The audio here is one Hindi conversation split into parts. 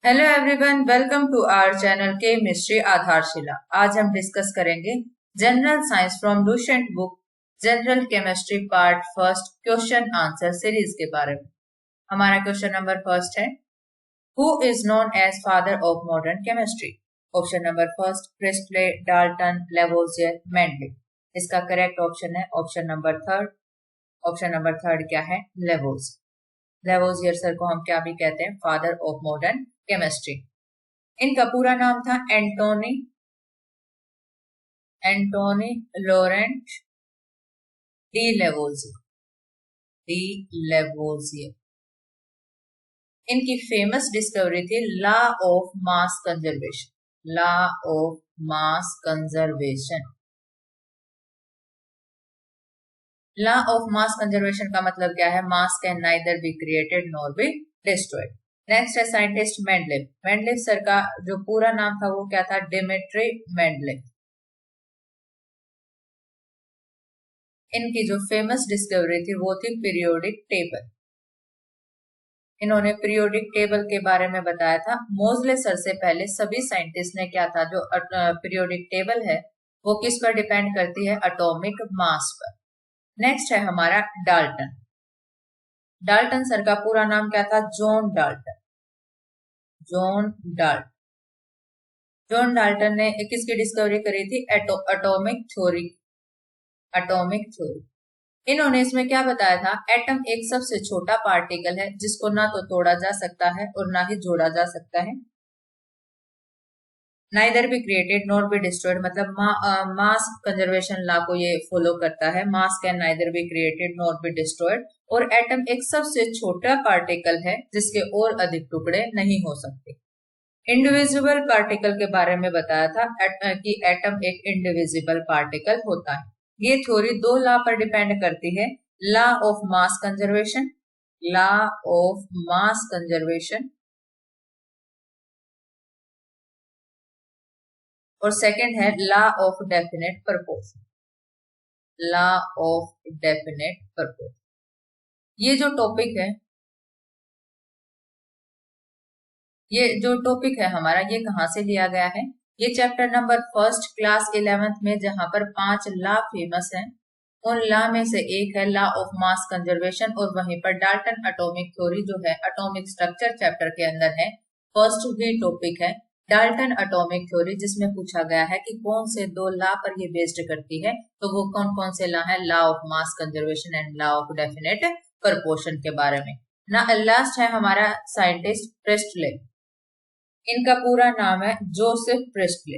Hello everyone, welcome to our channel chemistry Aadharshila. आज हम डिस्कस करेंगे general science from Lucent book general chemistry part first question answer series के बारे में। हमारा क्वेश्चन नंबर फर्स्ट है, who is known as father of modern chemistry? Option number first Priestley, Dalton, Lavoisier, Mendeleev. इसका करेक्ट ऑप्शन है option number third. Option number third क्या है? लेवोजियर सर को हम क्या भी कहते हैं? Father of modern chemistry. इनका पूरा नाम था एंटोनी लॉरेंट डी लेवोजियर। इनकी फेमस डिस्कवरी थी law of mass conservation. Law of mass conservation का मतलब क्या है? Mass can neither be created nor be destroyed. Next है साइंटिस्ट मेंडलेव। मेंडलेव सर का जो पूरा नाम था वो क्या था? Dmitri Mendeleev. इनकी जो फेमस डिस्कवरी थी वो थी पीरियोडिक टेबल। इन्होंने पीरियोडिक टेबल के बारे में बताया था। मोजले सर से पहले सभी साइंटिस्ट ने क्या था? जो पीरियोडिक टेबल है वो किस पर डिपेंड करती है? एटॉमिक मास पर। नेक्स्ट है हमारा डाल्टन सर का पूरा नाम क्या था? जॉन डाल्टन ने किसकी डिस्कवरी करी थी? Atomic theory. इन्होंने इसमें क्या बताया था? एटम एक सबसे छोटा पार्टिकल है जिसको ना तो तोड़ा जा सकता है और ना ही जोड़ा जा सकता है। Neither be created nor be destroyed, मतलब मास कंजर्वेशन लॉ को ये फॉलो करता है। Mass can neither be created nor be destroyed. और एटम एक सबसे छोटा पार्टिकल है जिसके और अधिक टुकड़े नहीं हो सकते। इंडिविजिबल पार्टिकल के बारे में बताया था कि एटम एक इंडिविजिबल पार्टिकल होता है। ये थ्योरी दो लॉ पर डिपेंड करती है, लॉ ऑफ मास कंजर्वेशन और सेकंड है लॉ ऑफ डेफिनेट परपोर्शन। ये जो टॉपिक है हमारा, ये कहाँ से लिया गया है? ये chapter number first class 11th में, जहां पर 5 लॉ फेमस हैं, उन लॉ में से एक है लॉ ऑफ मास कंजर्वेशन। और वहीं पर डाल्टन एटॉमिक थ्योरी जो है एटॉमिक स्ट्रक्चर चैप्टर के अंदर है, फर्स्ट ही टॉपिक है डाल्टन एटॉमिक थ्योरी, जिसमें पूछा गया है कि कौन से दो लॉ पर ये बेस्ड करती है। तो वो कौन कौन से लॉ है? Law of mass conservation and law of definite proportion के बारे में ना। लास्ट है हमारा साइंटिस्ट प्रिस्टले। इनका पूरा नाम है जोसेफ प्रिस्टले।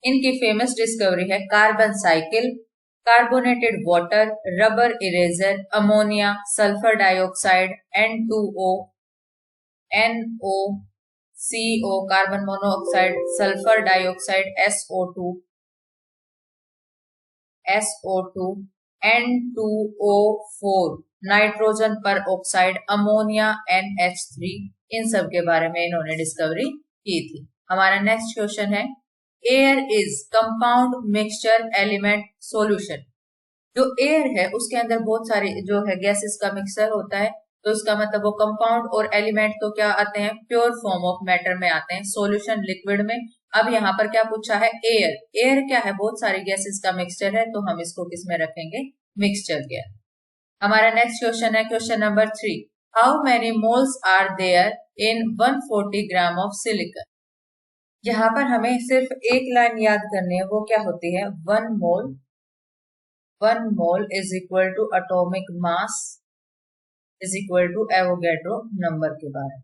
इनकी फेमस डिस्कवरी है carbon cycle, carbonated water, rubber eraser, ammonia, sulphur dioxide, N2O, NOCO, carbon monoxide, sulphur dioxide, SO2, N2O4, nitrogen पर ऑक्साइड, अमोनिया, NH3। इन सब के बारे में इन्होंने डिस्कवरी की थी। हमारा नेक्स्ट क्वेश्चन है, air is compound mixture element solution. जो एयर है उसके अंदर बहुत सारी जो है गैसेस का मिक्सचर होता है, तो इसका मतलब वो कंपाउंड और एलिमेंट तो क्या आते हैं? प्योर फॉर्म ऑफ मैटर में आते हैं, सॉल्यूशन लिक्विड में। अब यहाँ पर क्या पूछा है? एयर क्या है? बहुत सारी गैसेस का मिक्सचर है, तो हम इसको किस में रखेंगे? मिक्सचर के अंदर। हमारा नेक्स्ट क्वेश्चन है question number 3, how many moles are there in 140 gram of silicon? यहाँ पर हमें सिर्फ एक लाइन याद करनी है, वो क्या होती है? 1 mole is equal to atomic mass is equal to Avogadro number के बारे में।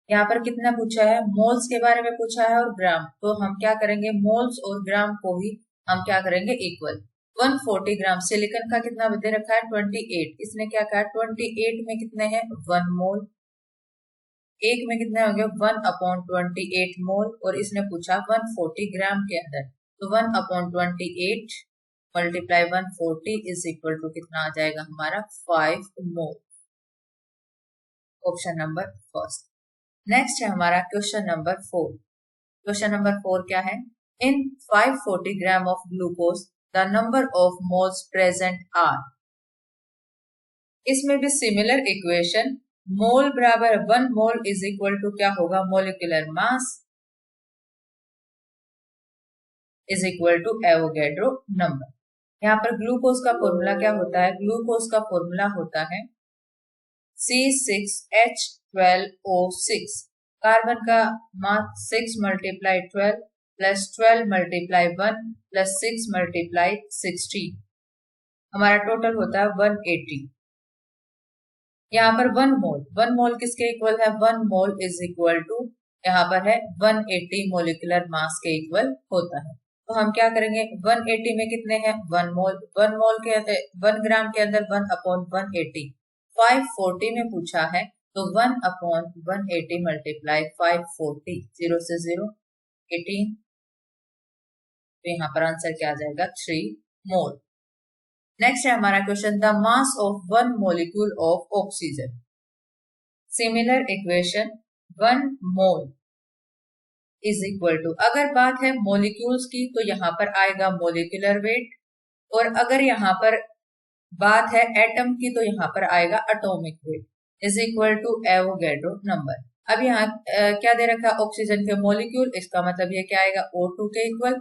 यहाँ पर कितना पूछा है? मोल्स के बारे में पूछा है और ग्राम। तो हम क्या करेंगे? मोल्स और ग्राम को ही हम क्या करेंगे? इक्वल। 140 ग्राम सिलिकॉन का कितना दे रखा है? 28। इसने क्या कहा? 28 में कितने हैं? 1 मोल। एक में कितने होंगे? 1/28 मोल। और इसने पूछा 140 ग्राम के अंदर, तो 1/28 मल्टीप्लाई 140 इज इक्वल टू कितना आ जाएगा हमारा? 5 mole. Option number first. Next है हमारा क्वेश्चन नंबर 4। क्वेश्चन नंबर 4 क्या है? In 540 gram of glucose, the number of moles present are. इसमें भी सिमिलर इक्वेशन, मोल बराबर 1 मोल इज इक्वल टू क्या होगा, molecular mass is equal to Avogadro number. यहाँ पर ग्लूकोज का फॉर्मूला क्या होता है, ग्लूकोज का फॉर्मूला होता है C6H12O6। कार्बन का मास 6 multiply 12 plus 12 multiply 1 plus 6 multiply 16, हमारा टोटल होता है 180। यहाँ पर 1 मोल किसके इक्वल है, 1 मोल इज इक्वल टू यहाँ पर है 180 मोलिकुलर मास के इक्वल होता है। तो हम क्या करेंगे, 180 में कितने हैं, 1 मोल, 1 मोल के 1 ग्राम के अंदर 1/180, 540 में पूछा है तो 1/180 मल्टीप्लाई 540, 0 से 0 18, तो यहाँ पर आंसर क्या आ जाएगा, 3 मोल। नेक्स्ट है हमारा question, the mass of 1 molecule of oxygen. Similar equation, 1 mole is equal to, अगर बात है मोलिक्यूल्स की तो यहाँ पर आएगा मोलिकुलर वेट, और अगर यहाँ पर बात है एटम की तो यहाँ पर आएगा atomic weight is equal to Avogadro number. अब यहाँ क्या दे रखा है, ऑक्सीजन के मोलिक्यूल, इसका मतलब ये क्या आएगा, O2 के इक्वल।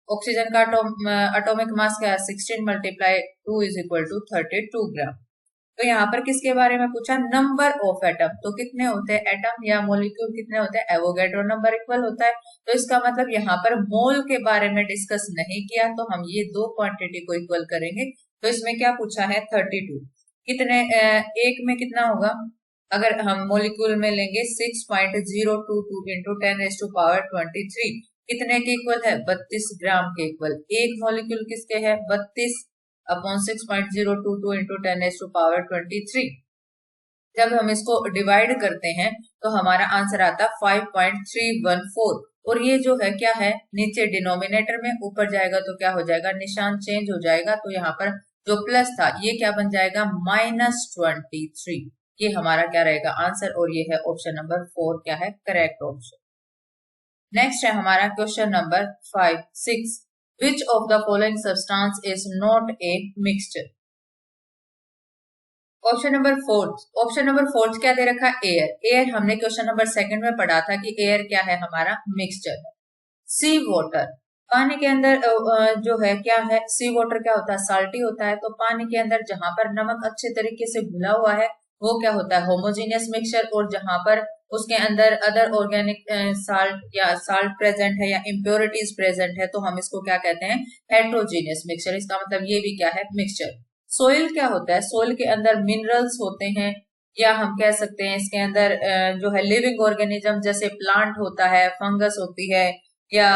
ऑक्सीजन का एटॉमिक मास क्या है, 16 मल्टीप्लाई 2 इज इक्वल टू 32 ग्राम। तो यहाँ पर किसके बारे में पूछा, नंबर ऑफ एटम, तो कितने होते हैं एटम या मोलिक्यूल, कितने होते हैं, एवोगैड्रो नंबर इक्वल होता है। तो इसका मतलब यहाँ पर मोल के बारे में डिस्कस नहीं किया, तो हम ये दो क्वांटिटी को इक्वल करेंगे। तो इसमें क्या पूछा है, 32, कितने एक में कितना होगा, अगर हम मोलिक्यूल में लेंगे 6.022 इंटू 10⁻23, कितने के इक्वल है, 32 ग्राम के इक्वल। एक मोलिक्यूल किसके है, 32 अपॉन 6.022 इंटू 10⁻23। जब हम इसको डिवाइड करते हैं तो हमारा आंसर आता 5.314, और ये जो है क्या है, नीचे डिनोमिनेटर में, ऊपर जाएगा तो क्या हो जाएगा, निशान चेंज हो जाएगा, तो यहाँ पर जो प्लस था ये क्या बन जाएगा, -23। ये हमारा क्या रहेगा आंसर, और ये है ऑप्शन नंबर 4 क्या है करेक्ट ऑप्शन। नेक्स्ट है हमारा question number 6, Which of the following substance is not a mixture? Option number 4 क्या दे रखा है, एयर हमने क्वेश्चन नंबर 2 में पढ़ा था कि एयर क्या है, हमारा मिक्सचर है। सी वाटर, पानी के अंदर जो है क्या है, सी वाटर क्या होता है, साल्टी होता है। तो पानी के अंदर जहां पर नमक अच्छे तरीके से घुला हुआ है वो क्या होता है, होमोजीनियस मिक्सचर, और जहां पर उसके अंदर अदर ऑर्गेनिक साल्ट या साल्ट प्रेजेंट है या इम्प्योरिटीज प्रेजेंट है तो हम इसको क्या कहते हैं, हेट्रोजीनियस मिक्सचर। इसका मतलब ये भी क्या है, मिक्सचर। सोइल क्या होता है, सोइल के अंदर मिनरल्स होते हैं, या हम कह सकते हैं इसके अंदर जो है लिविंग ऑर्गेनिज्म, जैसे प्लांट होता है, फंगस होती है, या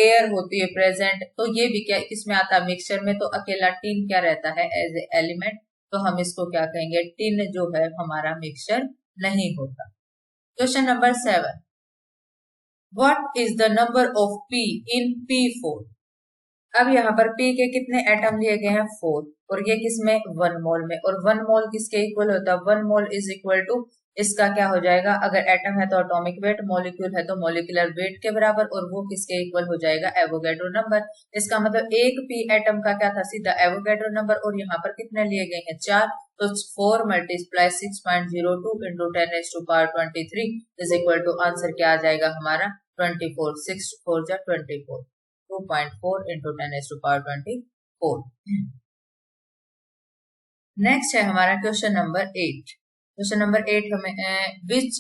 एयर होती है प्रेजेंट। तो ये भी क्या इसमें आता है मिक्सचर में। तो अकेला टिन क्या रहता है एज ए एलिमेंट, तो हम इसको क्या कहेंगे, टिन जो है हमारा मिक्सचर नहीं होता। Question number 7, what is the number of P in P4? अब यहाँ पर P के कितने एटम दिए गए हैं, 4, और ये किसमें, 1 मोल में। और 1 मोल किसके इक्वल होता है, 1 मोल इज इक्वल टू, इसका क्या हो जाएगा, अगर एटम है तो एटॉमिक वेट, मॉलिक्यूल है तो मॉलिक्यूलर वेट के बराबर, और वो किसके इक्वल हो जाएगा, एवोगैड्रो नंबर। इसका मतलब एक P एटम का क्या था, सीधा एवोगैड्रो नंबर। और यहाँ पर कितने लिए गए हैं, 4, तो 4 multiply 6.02 into 10⁻23 is equal to, answer क्या आ जाएगा हमारा 24, 6 4 जा 24, 2.4 इंटू 10⁻24। नेक्स्ट है हमारा क्वेश्चन नंबर 8। क्वेश्चन नंबर 8 हमें which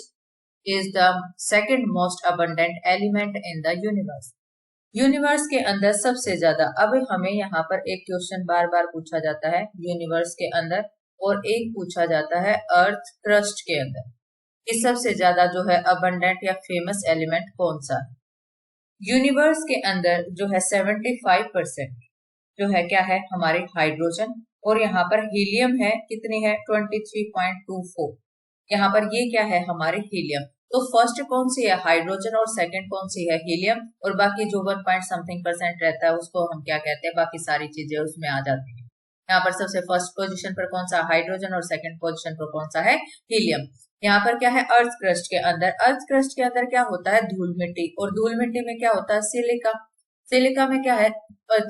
is the second most abundant element in the universe? Universe के अंदर सबसे ज्यादा, अब हमें यहाँ पर एक क्वेश्चन बार बार पूछा जाता है यूनिवर्स के अंदर, और एक पूछा जाता है अर्थ क्रस्ट के अंदर, कि सबसे ज्यादा जो है अबंडेंट या फेमस एलिमेंट कौन सा है। यूनिवर्स के अंदर जो है 75% जो है क्या है, हमारे हाइड्रोजन, और यहाँ पर हीलियम है, कितनी है 23.24। यहाँ पर ये क्या है, हमारे हीलियम। तो फर्स्ट कौन सी है, हाइड्रोजन, और सेकंड कौन सी है, हीलियम, और बाकी जो 1 रहता है उसको हम क्या कहते हैं, बाकी सारी चीजें उसमें आ जाती है। यहाँ पर सबसे फर्स्ट पोजीशन पर कौन सा, हाइड्रोजन, और सेकंड पोजीशन पर कौन सा है, हीलियम। यहाँ पर क्या है, अर्थ क्रस्ट के अंदर क्या होता है, धूल मिट्टी, और धूल मिट्टी में क्या होता है, सिलिका। सिलिका में क्या है,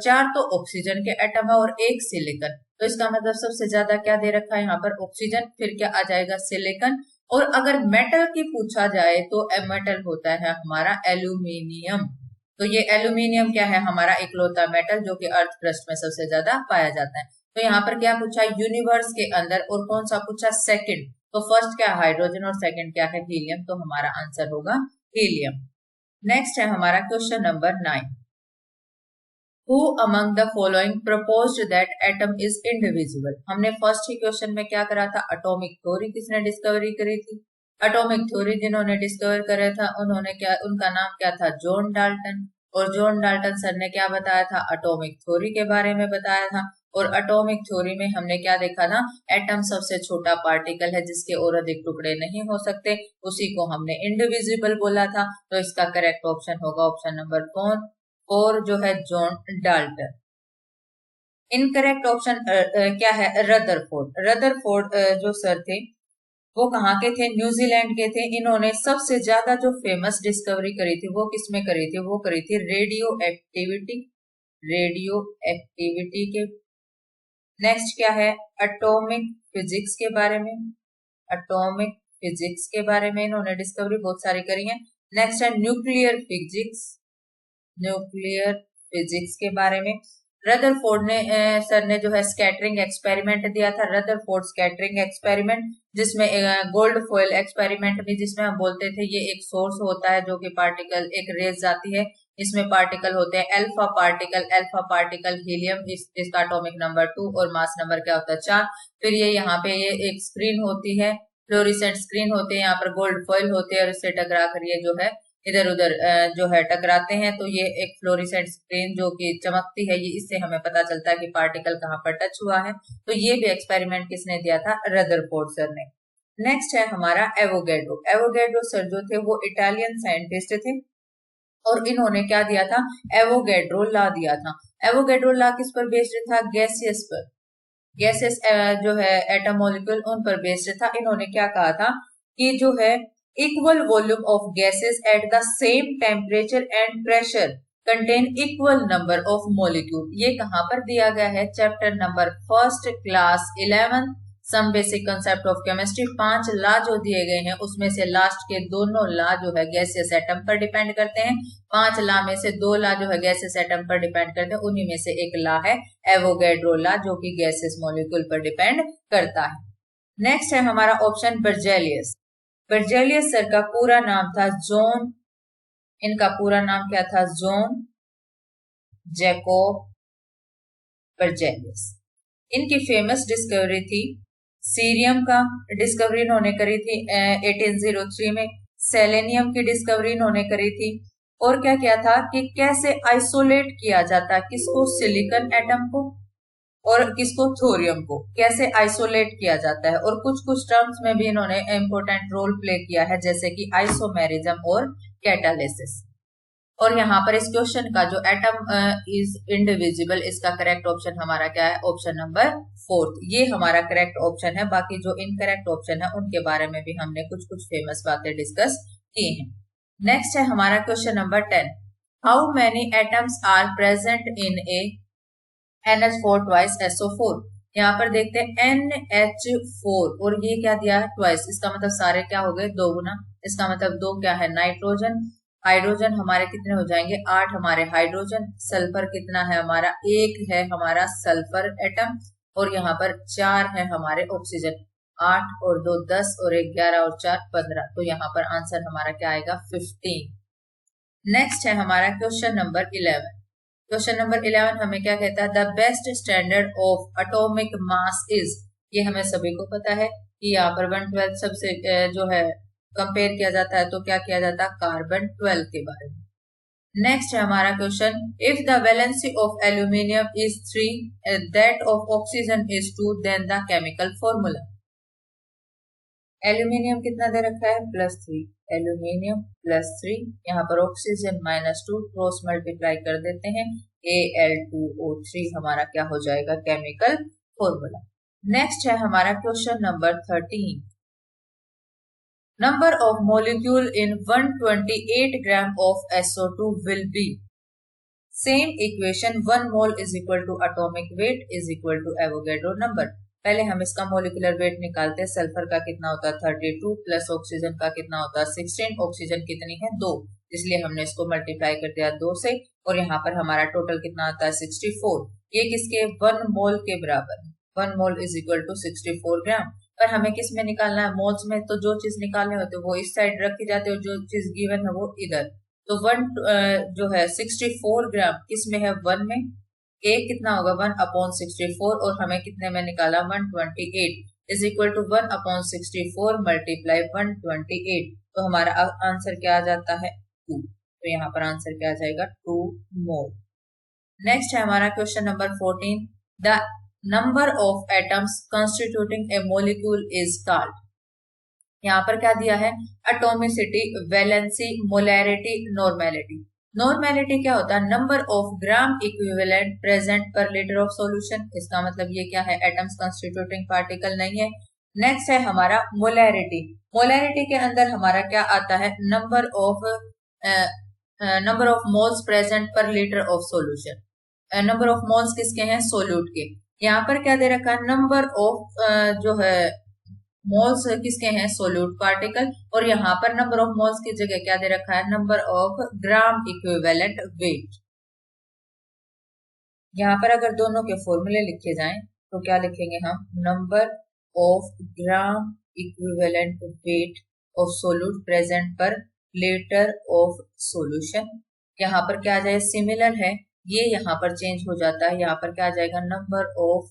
4 तो ऑक्सीजन के एटम है और 1 सिलिकॉन, तो इसका मतलब सबसे ज्यादा क्या दे रखा है यहाँ पर, ऑक्सीजन, फिर क्या आ जाएगा, सिलिकॉन। और अगर मेटल की पूछा जाए तो मेटल होता है हमारा एल्यूमिनियम। तो ये एल्यूमिनियम क्या है, हमारा इकलौता मेटल जो कि अर्थ क्रस्ट में सबसे ज्यादा पाया जाता है। तो यहाँ पर क्या पूछा, यूनिवर्स के अंदर, और कौन सा पूछा, सेकंड। तो फर्स्ट क्या, हाइड्रोजन, और सेकंड क्या है, हीलियम। तो हमारा आंसर होगा हीलियम। नेक्स्ट है हमारा question number 9। Who among the following proposed that atom is indivisible? हमने फर्स्ट ही क्वेश्चन में क्या करा था, एटॉमिक थ्योरी किसने डिस्कवरी करी थी। एटॉमिक थ्योरी जिन्होंने डिस्कवर करा था उन्होंने क्या, उनका नाम क्या था, जॉन डाल्टन। और जॉन डाल्टन सर ने क्या बताया था, एटॉमिक थ्योरी के बारे में बताया था। और एटॉमिक थ्योरी में हमने क्या देखा था, एटम सबसे छोटा पार्टिकल है जिसके और अधिक टुकड़े नहीं हो सकते, उसी को हमने इंडिविजिबल बोला था। तो इसका करेक्ट ऑप्शन होगा ऑप्शन नंबर 4 और जो है जॉन डाल्टन। इनकरेक्ट ऑप्शन क्या है, रदरफोर्ड। रदरफोर्ड जो सर थे वो कहाँ के थे, न्यूजीलैंड के थे। इन्होंने सबसे ज्यादा जो फेमस डिस्कवरी करी थी वो किसमें करी थी, वो करी थी रेडियो एक्टिविटी, रेडियो एक्टिविटी के। नेक्स्ट क्या है, एटॉमिक फिजिक्स के बारे में, एटॉमिक फिजिक्स के बारे में इन्होंने डिस्कवरी बहुत सारी करी है। नेक्स्ट है न्यूक्लियर फिजिक्स, न्यूक्लियर फिजिक्स के बारे में। रदरफोर्ड ने सर ने जो है स्कैटरिंग एक्सपेरिमेंट दिया था, रदरफोर्ड स्कैटरिंग एक्सपेरिमेंट, जिसमें गोल्ड फॉयल एक्सपेरिमेंट भी, जिसमें हम बोलते थे ये एक सोर्स होता है जो कि पार्टिकल, एक रेज आती है, इसमें पार्टिकल होते हैं अल्फा पार्टिकल हीलियम, इसका एटॉमिक नंबर 2 और मास नंबर क्या होता है 4। फिर ये यहाँ पे ये एक स्क्रीन होती है, फ्लोरिसेंट स्क्रीन होती है, यहाँ पर गोल्ड फॉयल होती है और इससे टकरा कर ये जो है इधर उधर जो है टकराते हैं। तो ये एक फ्लोरिसेंट स्क्रीन जो कि चमकती है, ये इससे हमें पता चलता है कि पार्टिकल कहाँ पर टच हुआ है। तो ये भी एक्सपेरिमेंट किसने दिया था, रदरफोर्ड सर ने। नेक्स्ट है हमारा एवोगैड्रो। एवोगैड्रो सर जो थे वो इटालियन साइंटिस्ट थे और इन्होंने क्या दिया था, एवोगैड्रो लॉ दिया था। एवोगैड्रो लॉ किस पर बेस्ड था, गैसियस पर, गैसेस जो है एटम मॉलिक्यूल उन पर बेस्ड था। इन्होंने क्या कहा था कि जो है equal volume of gases at the same temperature and pressure contain equal number of molecule. ये कहां पर दिया गया है, chapter number first class 11 some basic concept of chemistry. 5 law जो दिए गए हैं उसमें से लास्ट के दोनों लॉ जो है गैसियस एटम पर डिपेंड करते हैं। 5 लॉ में से 2 लॉ जो है गैसियस एटम पर डिपेंड करते हैं, उन्हीं में से एक लॉ है एवोगैड्रो लॉ जो कि गैसियस मॉलिक्यूल पर डिपेंड करता है। नेक्स्ट है हमारा ऑप्शन बर्जेलियस। बर्जेलियस सर का पूरा नाम था जॉन, इनका पूरा नाम क्या था, जॉन जैकोब बर्जेलियस। इनकी फेमस डिस्कवरी थी सीरियम का, डिस्कवरी इन्होंने करी थी 1803 में। सेलेनियम की डिस्कवरी इन्होंने करी थी। और क्या किया था कि कैसे आइसोलेट किया जाता है, किसको, सिलिकॉन एटम को, और किसको, थोरियम को, कैसे आइसोलेट किया जाता है। और कुछ कुछ टर्म्स में भी इन्होंने इंपॉर्टेंट रोल प्ले किया है, जैसे कि आइसोमेरिज्म और कैटालिसिस। और यहाँ पर इस क्वेश्चन का जो एटम इज इंडिविजिबल, इसका करेक्ट ऑप्शन हमारा क्या है, ऑप्शन नंबर 4। ये हमारा करेक्ट ऑप्शन है। बाकी जो इनकरेक्ट ऑप्शन है उनके बारे में भी हमने कुछ कुछ फेमस बातें डिस्कस की हैं। नेक्स्ट है हमारा question number 10। How many atoms are present in a NH4 twice SO4। यहाँ पर देखते हैं NH4 और ये क्या दिया है, ट्वाइस, इसका मतलब सारे क्या हो गए, 2 गुना। इसका मतलब 2 क्या है, नाइट्रोजन। हाइड्रोजन हमारे कितने हो जाएंगे, 8 हमारे हाइड्रोजन। सल्फर कितना है हमारा, 1 है हमारा सल्फर एटम। और यहाँ पर 4 है हमारे ऑक्सीजन। 8 और 2 10 और 1 11 और 4 15। तो यहाँ पर आंसर हमारा क्या आएगा, 15। नेक्स्ट है हमारा क्वेश्चन नंबर 11। क्वेश्चन नंबर 11 हमें क्या कहता है, the best standard of atomic mass is. ये हमें सभी को पता है कि यहाँ पर 1/12 सबसे जो है कंपेयर किया जाता है, तो क्या किया जाता है, कार्बन 12 के बारे में। नेक्स्ट है हमारा question, if the valency of aluminium is 3 that of oxygen is 2 then the chemical formula. Aluminium कितना दे रखा है, +3, एल्यूमिनियम +3, यहाँ पर ऑक्सीजन -2, क्रॉस मल्टीप्लाई कर देते हैं, Al2O3 हमारा क्या हो जाएगा, केमिकल फॉर्मूला। नेक्स्ट है हमारा question number 13। Number of molecule in 128 gram of SO2 will be. Same equation 1 mole is equal to atomic weight is equal to Avogadro number. पहले हम इसका मोलिकुलर वेट निकालते हैं। सल्फर का कितना होता है 32 प्लस ऑक्सीजन का कितना होता है 16। ऑक्सीजन कितनी है 2, इसलिए हमने इसको मल्टीप्लाई कर दिया 2 से, और यहाँ पर हमारा टोटल कितना आता है 64। ये किसके 1 मोल के बराबर है। 1 मोल इज इक्वल टू 64 ग्राम। पर हमें किस में निकालना है मोल्स में, तो जो चीज निकालने होते हैं वो इस साइड रखी जाती है और जो चीज गिवन है वो इधर। तो 1 जो है 64 ग्राम किस में है 1 में, ए कितना होगा 1/64 और हमें कितने में निकाला 128 इज इक्वल टू 1/64 मल्टीप्लाई 128। तो हमारा आंसर क्या आ जाता है 2। तो यहाँ पर आंसर क्या आ जाएगा 2 मोल। नेक्स्ट है हमारा question number 14। The number of atoms constituting A molecule is called. यहाँ पर क्या दिया है atomicity, valency, molarity, normality. Normality क्या होता है number of gram equivalent present पर लीटर ऑफ सॉल्यूशन। इसका मतलब ये क्या है एटम्स कॉन्स्टिट्यूटिंग पार्टिकल नहीं है। नेक्स्ट है हमारा मोलैरिटी। मोलैरिटी के अंदर हमारा क्या आता है नंबर ऑफ मोल्स प्रेजेंट पर litre of solution. Number of moles किसके हैं सोल्यूट के। यहाँ पर क्या दे रखा है नंबर ऑफ जो है मोल्स किसके हैं सोल्यूट पार्टिकल, और यहाँ पर नंबर ऑफ मोल्स की जगह क्या दे रखा है number of gram equivalent weight. यहाँ पर अगर दोनों के फॉर्मूले लिखे जाएं तो क्या लिखेंगे हम number of gram equivalent weight of solute present पर लीटर ऑफ सॉल्यूशन। यहाँ पर क्या आ जाए सिमिलर है, ये यहाँ पर चेंज हो जाता है। यहाँ पर क्या आ जाएगा number of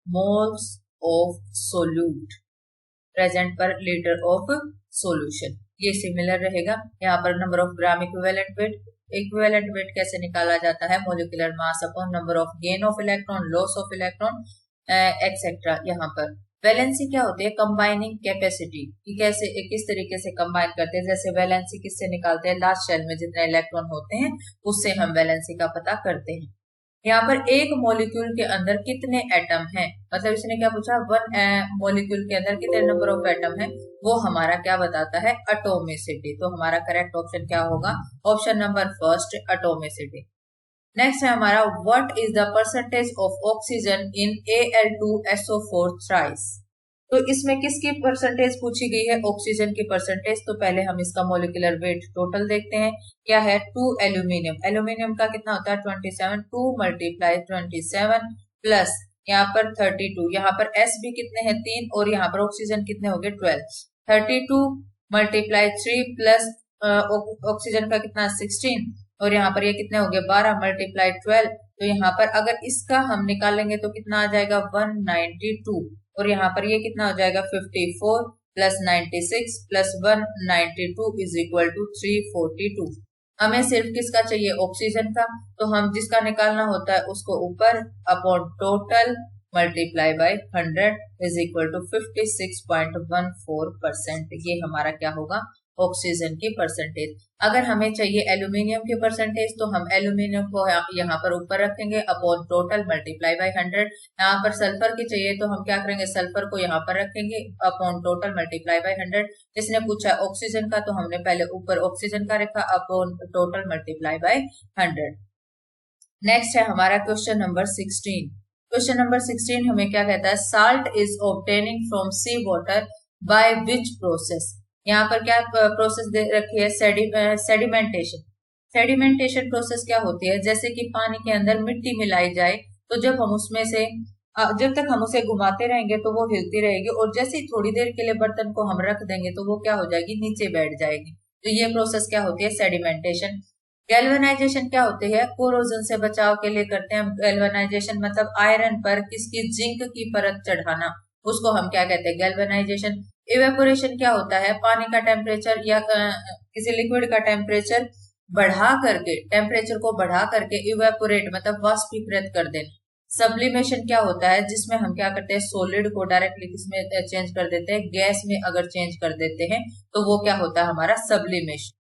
moles of solute present पर लीटर ऑफ सॉल्यूशन, ये सिमिलर रहेगा। यहाँ पर number of gram equivalent weight, equivalent weight कैसे निकाला जाता है molecular mass upon number of gain of electron, loss of electron etcetera. यहाँ पर वैलेंसी क्या होती है कंबाइनिंग कैपेसिटी, कि कैसे किस तरीके से कंबाइन करते हैं। जैसे वैलेंसी किससे निकालते हैं लास्ट शेल में जितने इलेक्ट्रॉन होते हैं उससे हम वैलेंसी का पता करते हैं। यहाँ पर एक मॉलिक्यूल के अंदर कितने एटम हैं, मतलब इसने क्या पूछा 1 मॉलिक्यूल के अंदर कितने नंबर ऑफ एटम है, वो हमारा क्या बताता है एटॉमिसिटी। तो हमारा करेक्ट ऑप्शन क्या होगा option number first atomicity. Next है हमारा what is the percentage of oxygen in Al2SO4 thrice. तो इसमें किसकी परसेंटेज पूछी गई है ऑक्सीजन की परसेंटेज। तो पहले हम इसका मोलिकुलर वेट टोटल देखते हैं क्या है 2 एल्यूमिनियम। एल्यूमिनियम का कितना होता है 27, 2 मल्टीप्लाई 27 प्लस यहाँ पर 32, यहाँ पर S भी कितने हैं 3 और यहाँ पर ऑक्सीजन कितने हो गए 12। 32 मल्टीप्लाई 3 प्लस ऑक्सीजन का कितना 16 और यहाँ पर ये कितने हो गए 12 मल्टीप्लाई 12। तो यहाँ पर अगर इसका हम निकालेंगे तो कितना आ जाएगा 192 और यहाँ पर ये कितना हो जाएगा 54 plus 96 plus 192 is equal to 342। हमें सिर्फ किसका चाहिए ऑक्सीजन का, तो हम जिसका निकालना होता है उसको ऊपर upon total multiply by 100 is equal to 56.14%। ये हमारा क्या होगा ऑक्सीजन की परसेंटेज। अगर हमें चाहिए एल्यूमिनियम की परसेंटेज तो हम एल्यूमिनियम को यहाँ पर ऊपर रखेंगे अपॉन टोटल मल्टीप्लाई बाय 100। यहाँ पर सल्फर की चाहिए तो हम क्या करेंगे सल्फर को यहाँ पर रखेंगे अपॉन टोटल मल्टीप्लाई बाय 100। इसने पूछा ऑक्सीजन का तो हमने पहले ऊपर ऑक्सीजन का रखा upon total multiply by 100। Next है हमारा क्वेश्चन नंबर 16। क्वेश्चन नंबर 16 हमें क्या कहता है salt is obtaining from sea water by which process. यहाँ पर क्या प्रोसेस दे रखी है सेडिमेंटेशन। सेडिमेंटेशन प्रोसेस क्या होती है जैसे कि पानी के अंदर मिट्टी मिलाई जाए तो जब हम उसमें से जब तक हम उसे घुमाते रहेंगे तो वो हिलती रहेगी और जैसे ही थोड़ी देर के लिए बर्तन को हम रख देंगे तो वो क्या हो जाएगी नीचे बैठ जाएगी। तो ये प्रोसेस क्या होती है सेडिमेंटेशन। गैल्वेनाइजेशन क्या होती है कोरोजन से बचाव के लिए करते हैं। गैल्वेनाइजेशन मतलब आयरन पर किसकी जिंक की परत चढ़ाना, उसको हम क्या कहते हैं गैल्वेनाइजेशन। इवेपोरेशन क्या होता है पानी का टेम्परेचर या किसी लिक्विड का टेम्परेचर बढ़ा करके टेम्परेचर को बढ़ा करके इवेपोरेट मतलब वाष्पीकृत कर देना। सब्लिमेशन क्या होता है जिसमें हम क्या करते हैं सॉलिड को डायरेक्टली किसमें चेंज कर देते हैं गैस में अगर चेंज कर देते हैं तो वो क्या होता है हमारा सब्लिमेशन।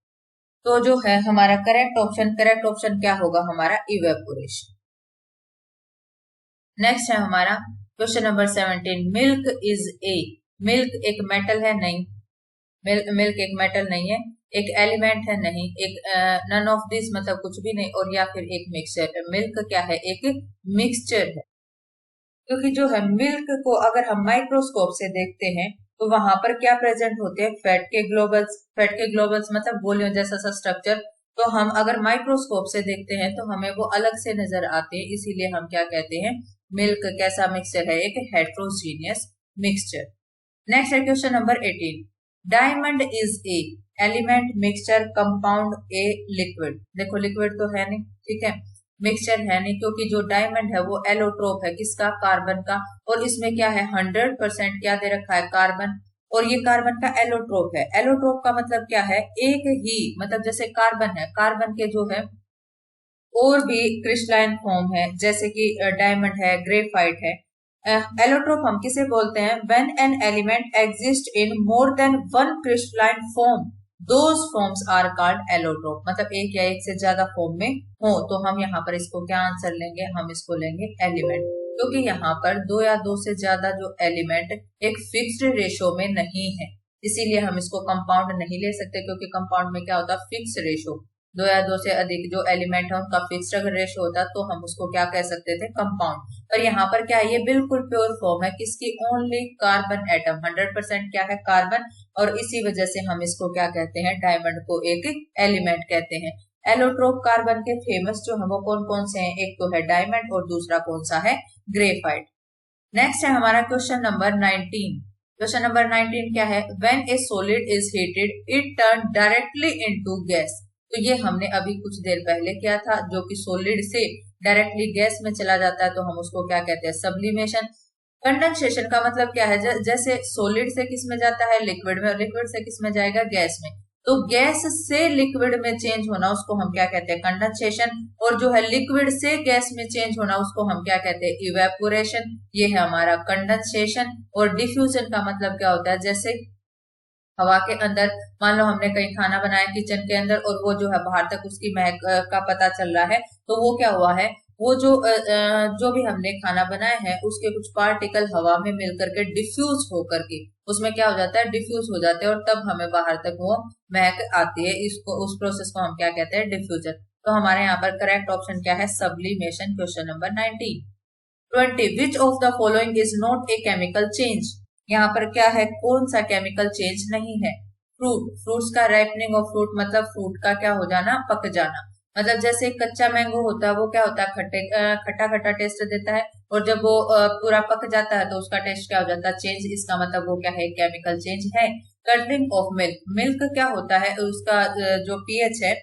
तो जो है हमारा करेक्ट ऑप्शन क्या होगा हमारा इवेपोरेशन। नेक्स्ट है हमारा question number 17 milk is a. Milk एक मेटल है नहीं, मिल्क एक मेटल नहीं है, एक एलिमेंट है नहीं, एक नन ऑफ दिस मतलब कुछ भी नहीं, और या फिर एक मिक्सचर। मिल्क क्या है, एक मिक्सचर है। क्योंकि जो है मिल्क को अगर हम माइक्रोस्कोप से देखते हैं तो वहां पर क्या प्रेजेंट होते हैं, फैट के ग्लोबल्स मतलब गोलियों जैसा सा स्ट्रक्चर। तो हम अगर माइक्रोस्कोप से देखते हैं तो हमें वो अलग से नजर आते हैं, इसीलिए हम क्या कहते हैं, मिल्क कैसा मिक्सचर है, एक हेट्रोजीनियस मिक्सचर। नेक्स्ट है question number 18। Diamond is a element mixture compound a liquid. देखो लिक्विड तो है नहीं, ठीक है, मिक्सचर है नहीं, क्योंकि जो डायमंड है वो एलोट्रोप है, किसका, कार्बन का। और इसमें क्या है, 100% क्या दे रखा है, कार्बन। और ये कार्बन का एलोट्रोप है। एलोट्रोप का मतलब क्या है, एक ही, मतलब जैसे कार्बन है, कार्बन के जो है और भी क्रिस्टलाइन फॉर्म है, जैसे कि डायमंड है, ग्रेफाइट है। एलोट्रोप हम किसे बोलते हैं, when an element exist in more than one crystalline form, those forms are called allotrope. मतलब एक या एक से ज्यादा फॉर्म में हो तो हम यहाँ पर इसको क्या आंसर लेंगे, हम इसको लेंगे एलिमेंट। क्योंकि यहाँ पर दो या दो से ज्यादा जो एलिमेंट एक फिक्स्ड रेशो में नहीं है, इसीलिए हम इसको कंपाउंड नहीं ले सकते, क्योंकि कंपाउंड में क्या होता है, फिक्स रेशो। दो या दो से अधिक जो एलिमेंट है उनका फिक्स्ड अगर रेशो होता तो हम उसको क्या कह सकते थे, कंपाउंड। पर यहाँ पर क्या है, ये बिल्कुल प्योर फॉर्म है, किसकी, ओनली कार्बन एटम, 100% क्या है, कार्बन। और इसी वजह से हम इसको क्या कहते हैं, डायमंड को एक एलिमेंट कहते हैं। एलोट्रोप कार्बन के फेमस जो है वो कौन कौन से हैं, एक तो है डायमंड और दूसरा कौन सा है, ग्रेफाइट। नेक्स्ट है हमारा क्वेश्चन नंबर 19। क्वेश्चन नंबर 19 क्या है, when A solid is heated it turn directly into gas. तो ये हमने अभी कुछ देर पहले किया था, जो कि सॉलिड से डायरेक्टली गैस में चला जाता है तो हम उसको क्या कहते हैं, सब्लिमेशन। कंडेंसेशन का मतलब क्या है, जैसे सॉलिड से किस में जाता है, लिक्विड में, और लिक्विड से किस में जाएगा, गैस में। तो गैस से लिक्विड में चेंज होना उसको हम क्या कहते हैं, कंडेंसेशन। और जो है लिक्विड से गैस में चेंज होना उसको हम क्या कहते हैं, इवेपोरेशन। ये है हमारा कंडेंसेशन। और डिफ्यूजन का मतलब क्या होता है, जैसे हवा के अंदर, मान लो हमने कहीं खाना बनाया किचन के अंदर और वो जो है बाहर तक उसकी महक का पता चल रहा है, तो वो क्या हुआ है, वो जो भी हमने खाना बनाया है उसके कुछ पार्टिकल हवा में मिलकर के डिफ्यूज होकर के उसमें क्या हो जाता है, डिफ्यूज हो जाते हैं, और तब हमें बाहर तक वो महक आती है। इसको, उस प्रोसेस को हम क्या कहते हैं, डिफ्यूजन। तो हमारे यहाँ पर करेक्ट ऑप्शन क्या है, sublimation. Question number 19। 20 which of the following is not a chemical change. यहाँ पर क्या है, कौन सा केमिकल चेंज नहीं है, फ्रूट्स का राइपनिंग ऑफ फ्रूट मतलब फ्रूट का क्या हो जाना, पक जाना। मतलब जैसे कच्चा मैंगो होता है वो क्या होता है, खट्टा खट्टा टेस्ट देता है, और जब वो पूरा पक जाता है तो उसका टेस्ट क्या हो जाता है, चेंज। इसका मतलब वो क्या है, केमिकल चेंज है। कलरिंग ऑफ मिल्क, मिल्क क्या होता है, उसका जो पीएच है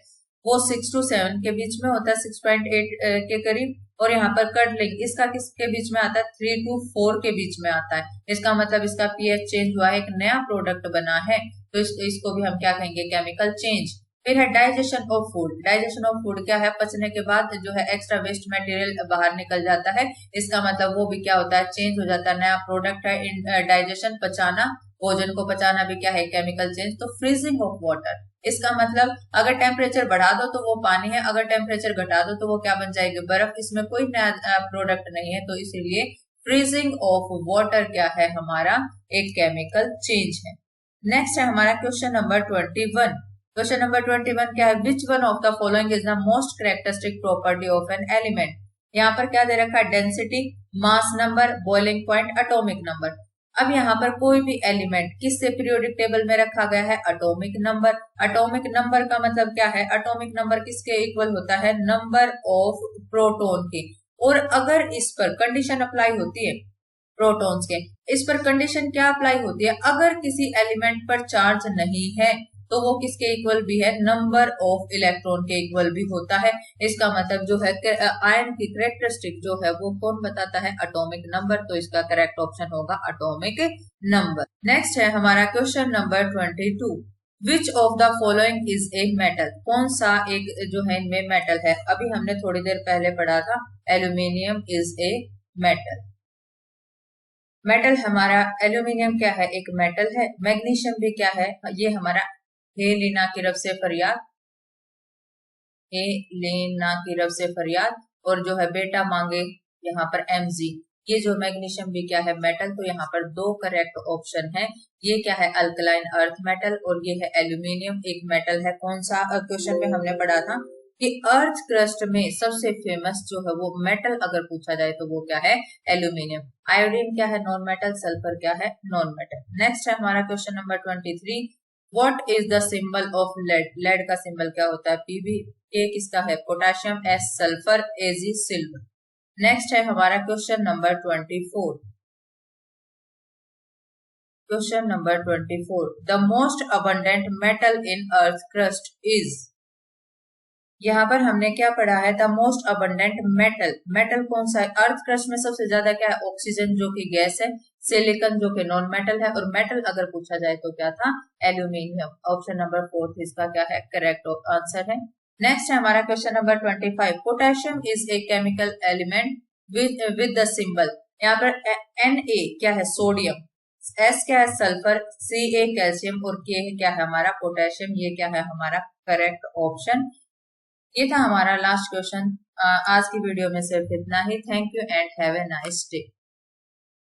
वो 6 to 7 के बीच में होता है, 6.8 के करीब। और यहाँ पर कर्डलिंग इसका किसके बीच में आता है, 3 to 4 के बीच में आता है। इसका मतलब इसका पीएच चेंज हुआ है, एक नया प्रोडक्ट बना है, तो इसको भी हम क्या कहेंगे, केमिकल चेंज। फिर है digestion of food. Digestion of food क्या है, पचने के बाद जो है एक्स्ट्रा वेस्ट मटेरियल बाहर निकल जाता है, इसका मतलब वो भी क्या होता है, चेंज हो जाता है, नया प्रोडक्ट है। इन डाइजेशन, पचाना, भोजन को पचाना भी क्या है, केमिकल चेंज। तो फ्रीजिंग ऑफ वाटर, इसका मतलब अगर टेम्परेचर बढ़ा दो तो वो पानी है, अगर टेम्परेचर घटा दो तो वो क्या बन जाएगी, बर्फ। इसमें कोई नया प्रोडक्ट नहीं है, तो इसीलिए फ्रीजिंग ऑफ वाटर क्या है, हमारा एक केमिकल चेंज है। नेक्स्ट है हमारा क्वेश्चन नंबर 21। क्वेश्चन नंबर 21 क्या है, which one of the following is the most characteristic property of an element. यहाँ पर क्या दे रखा है, density, mass number, boiling point, atomic number. अब यहाँ पर कोई भी एलिमेंट किससे पीरियोडिक टेबल में रखा गया है, एटॉमिक नंबर। एटॉमिक नंबर का मतलब क्या है, एटॉमिक नंबर किसके इक्वल होता है, नंबर ऑफ प्रोटॉन के। और अगर इस पर कंडीशन अप्लाई होती है प्रोटॉन्स के, इस पर कंडीशन क्या अप्लाई होती है, अगर किसी एलिमेंट पर चार्ज नहीं है तो वो किसके इक्वल भी है, नंबर ऑफ इलेक्ट्रॉन के इक्वल भी होता है। इसका मतलब जो है आयन की कैरेक्टरिस्टिक जो है वो कौन बताता है, एटॉमिक नंबर। तो इसका करेक्ट ऑप्शन होगा एटॉमिक नंबर। नेक्स्ट है हमारा question number 22। Which of the following is a metal. कौन सा एक जो है इनमें मेटल है, अभी हमने थोड़ी देर पहले पढ़ा था, aluminium is a metal. Metal हमारा एल्यूमिनियम क्या है, एक मेटल है। मैग्नीशियम भी क्या है, ये हमारा हे लीना की रफ से फरियाद, हे लीना की रफ से फरियाद। और जो है बेटा मांगे यहाँ पर mg, ये जो मैग्नीशियम भी क्या है मेटल, तो यहाँ पर दो करेक्ट ऑप्शन है। ये क्या है अल्कलाइन अर्थ मेटल और ये है एल्यूमिनियम एक मेटल है। कौन सा क्वेश्चन में हमने पढ़ा था कि अर्थ क्रस्ट में सबसे फेमस जो है वो मेटल अगर पूछा जाए तो वो क्या है एल्यूमिनियम। आयोडीन क्या है नॉन मेटल, सल्फर क्या है नॉन मेटल। नेक्स्ट है हमारा question number 23, what is the symbol of lead. Lead का सिंबल क्या होता है पीबी। ए किसका है potassium, S sulphur, AG silver. Next है हमारा question number 24, question number 24, the most abundant metal in earth crust is. यहाँ पर हमने क्या पढ़ा है the most abundant metal, metal कौन सा है अर्थ क्रस्ट में सबसे ज्यादा क्या है ऑक्सीजन जो कि गैस है, सिलिकॉन जो कि नॉन मेटल है, और मेटल अगर पूछा जाए तो क्या था एल्यूमिनियम। ऑप्शन नंबर 4 इसका क्या है करेक्ट आंसर है। नेक्स्ट है हमारा question number 25, potassium is a chemical element with the symbol. यहाँ पर Na क्या है सोडियम, S क्या है सल्फर, Ca कैल्शियम और K क्या है हमारा पोटेशियम। ये क्या है हमारा करेक्ट ऑप्शन। ये था हमारा लास्ट क्वेश्चन। आज की वीडियो में सिर्फ इतना ही। Thank you and have a nice day.